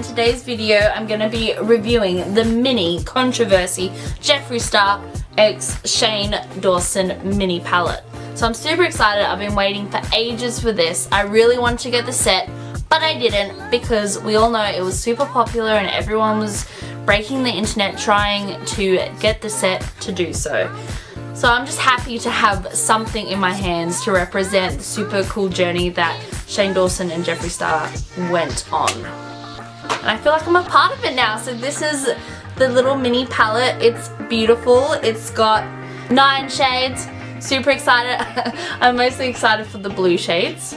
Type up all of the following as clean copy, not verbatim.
in today's video I'm going to be reviewing the mini controversy Jeffree Star x Shane Dawson mini palette. So I'm super excited. I've been waiting for ages for this. I really wanted to get the set, but I didn't because we all know it was super popular and everyone was breaking the internet trying to get the set to do so. So I'm just happy to have something in my hands to represent the super cool journey that Shane Dawson and Jeffree Star went on. And I feel like I'm a part of it now. So this is the little mini palette. It's beautiful. It's got 9 shades. Super excited. I'm mostly excited for the blue shades.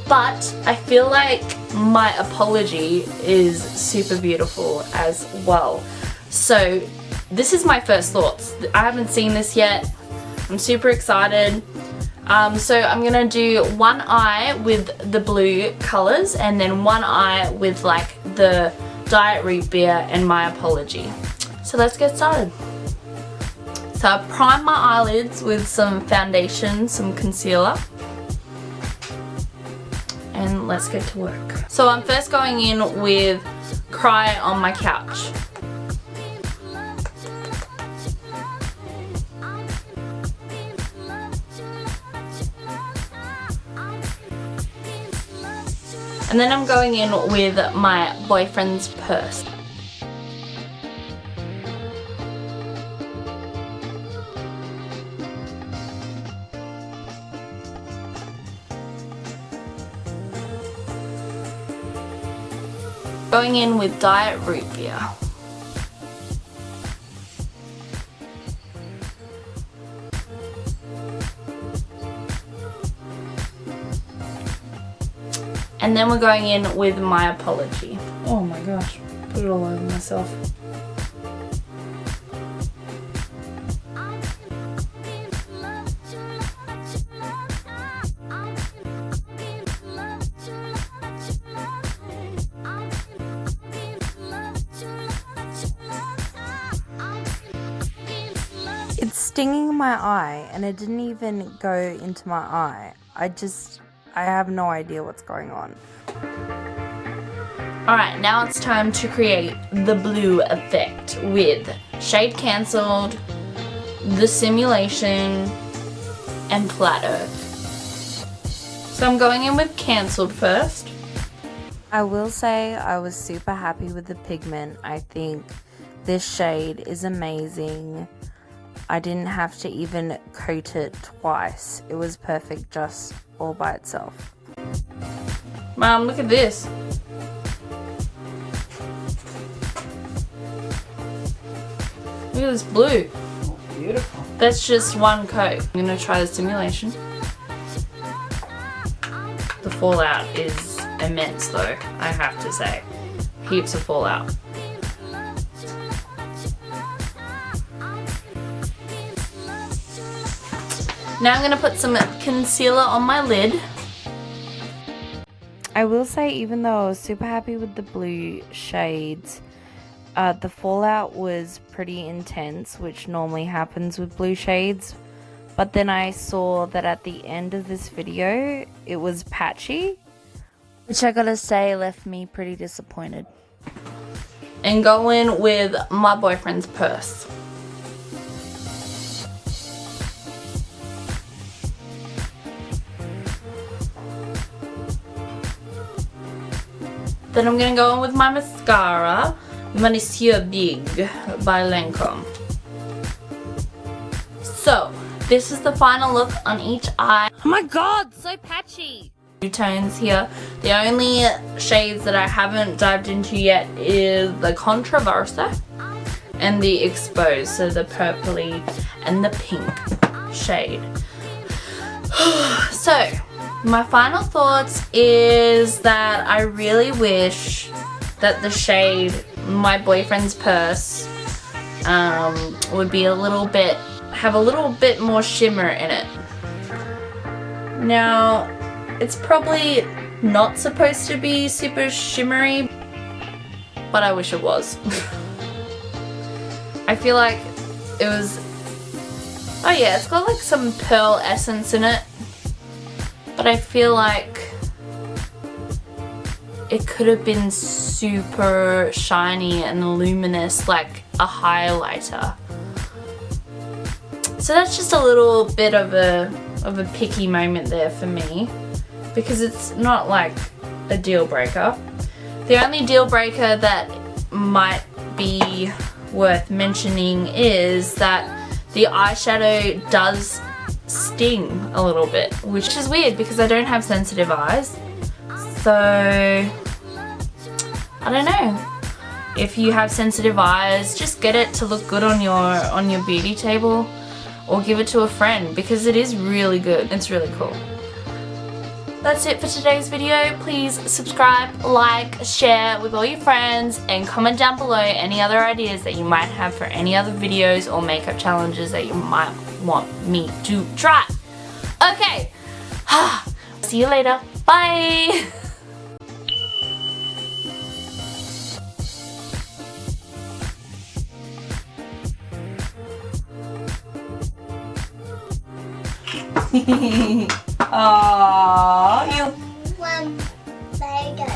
But I feel like my apology is super beautiful as well. So this is my first thoughts. I haven't seen this yet. I'm super excited. So I'm gonna do one eye with the blue colors and then one eye with like the Diet Root Beer and My Apology. So let's get started. So I prime my eyelids with some foundation, some concealer. And let's get to work. So I'm first going in with Cry on My Couch. And then I'm going in with My Boyfriend's Purse. Going in with Diet Root Beer. And then we're going in with My Apology. Oh my gosh, put it all over myself. It's stinging my eye and it didn't even go into my eye. I have no idea what's going on. Alright, now it's time to create the blue effect with Shade Cancelled, The Simulation, and Plateau. So I'm going in with Cancelled first. I will say I was super happy with the pigment. I think this shade is amazing. I didn't have to even coat it twice. It was perfect just all by itself. Mom, look at this. Look at this blue. Oh, beautiful. That's just one coat. I'm gonna try the Simulation. The fallout is immense though, I have to say. Heaps of fallout. Now I'm going to put some concealer on my lid. I will say, even though I was super happy with the blue shades, the fallout was pretty intense, which normally happens with blue shades. But then I saw that at the end of this video, it was patchy, which I gotta say left me pretty disappointed. And go in with My Boyfriend's Purse. Then I'm going to go in with my mascara, Monsieur Big by Lancome. So, this is the final look on each eye. Oh my god, so patchy! Two tones here. The only shades that I haven't dived into yet is the Controversa and the Exposed, so the purpley and the pink shade. So, my final thoughts is that I really wish that the shade My Boyfriend's Purse would be have a little bit more shimmer in it. Now, it's probably not supposed to be super shimmery, but I wish it was. I feel like it was, oh yeah, it's got like some pearl essence in it. But I feel like it could have been super shiny and luminous like a highlighter. So that's just a little bit of a picky moment there for me, because it's not like a deal breaker. The only deal breaker that might be worth mentioning is that the eyeshadow does sting a little bit, which is weird because I don't have sensitive eyes. So I don't know. If you have sensitive eyes, just get it to look good on your beauty table, or give it to a friend, because it is really good. It's really cool. That's it for today's video. Please subscribe, like, share with all your friends, and comment down below any other ideas that you might have for any other videos or makeup challenges that you might want me to try. Okay, see you later. Bye. Aww, you. One, there you go.